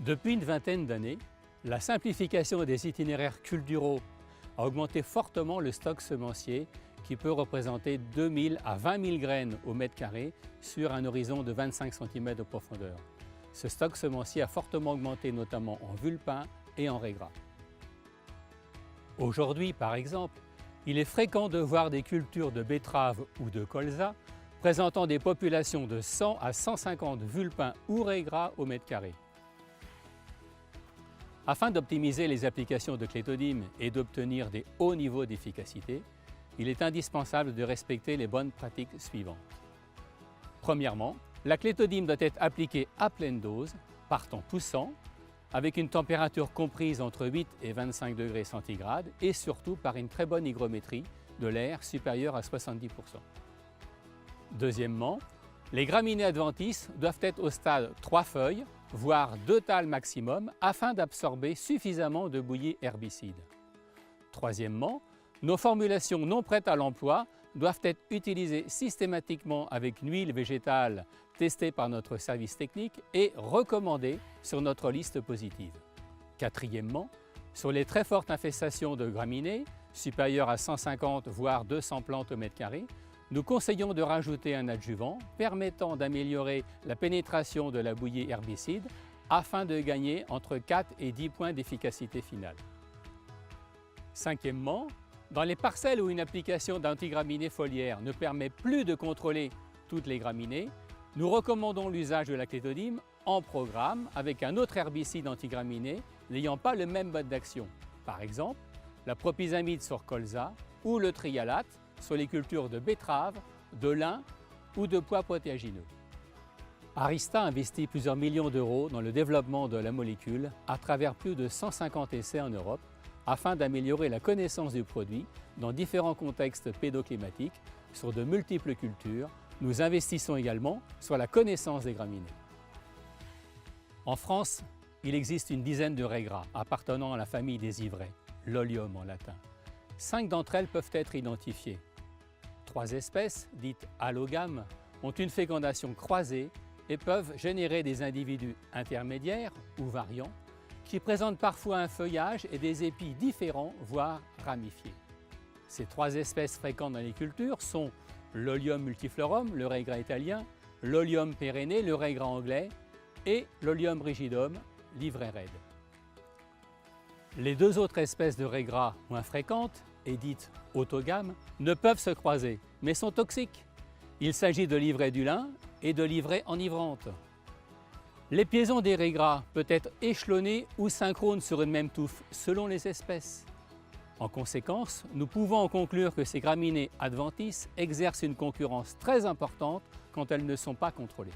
Depuis une vingtaine d'années, la simplification des itinéraires culturaux a augmenté fortement le stock semencier qui peut représenter 2000 à 20 000 graines au mètre carré sur un horizon de 25 cm de profondeur. Ce stock semencier a fortement augmenté notamment en vulpin et en raies gras. Aujourd'hui, par exemple, il est fréquent de voir des cultures de betteraves ou de colza présentant des populations de 100 à 150 vulpins ou raies gras au mètre carré. Afin d'optimiser les applications de clétodyme et d'obtenir des hauts niveaux d'efficacité, il est indispensable de respecter les bonnes pratiques suivantes. Premièrement, la clétodyme doit être appliquée à pleine dose, par temps poussant, avec une température comprise entre 8 et 25 degrés centigrades et surtout par une très bonne hygrométrie de l'air supérieure à 70%. Deuxièmement, les graminées adventices doivent être au stade 3 feuilles, voire 2 thalles maximum, afin d'absorber suffisamment de bouillie herbicide. Troisièmement, nos formulations non prêtes à l'emploi doivent être utilisées systématiquement avec une huile végétale testée par notre service technique et recommandée sur notre liste positive. Quatrièmement, sur les très fortes infestations de graminées, supérieures à 150 voire 200 plantes au mètre carré, nous conseillons de rajouter un adjuvant permettant d'améliorer la pénétration de la bouillie herbicide afin de gagner entre 4 et 10 points d'efficacité finale. Cinquièmement, dans les parcelles où une application d'antigraminées foliaires ne permet plus de contrôler toutes les graminées, nous recommandons l'usage de la clétodyme en programme avec un autre herbicide antigraminé n'ayant pas le même mode d'action. Par exemple, la propyzamide sur colza ou le trialate sur les cultures de betteraves, de lin ou de pois protéagineux. Arista investit plusieurs millions d'euros dans le développement de la molécule à travers plus de 150 essais en Europe afin d'améliorer la connaissance du produit dans différents contextes pédoclimatiques sur de multiples cultures. Nous investissons également sur la connaissance des graminées. En France, il existe une dizaine de raies gras appartenant à la famille des ivraies, l'Olium en latin. 5 d'entre elles peuvent être identifiées. 3 espèces, dites allogames, ont une fécondation croisée et peuvent générer des individus intermédiaires ou variants qui présentent parfois un feuillage et des épis différents, voire ramifiés. Ces 3 espèces fréquentes dans les cultures sont l'Olium multiflorum, le rai gras italien, l'Olium pérenné, le rai gras anglais et l'Olium rigidum, l'ivraie raide. Les 2 autres espèces de raies gras moins fréquentes et dites autogames ne peuvent se croiser, mais sont toxiques. Il s'agit de l'ivraie du lin et de l'ivraie enivrante. L'épiaison des raies gras peut être échelonnée ou synchrone sur une même touffe, selon les espèces. En conséquence, nous pouvons en conclure que ces graminées adventices exercent une concurrence très importante quand elles ne sont pas contrôlées.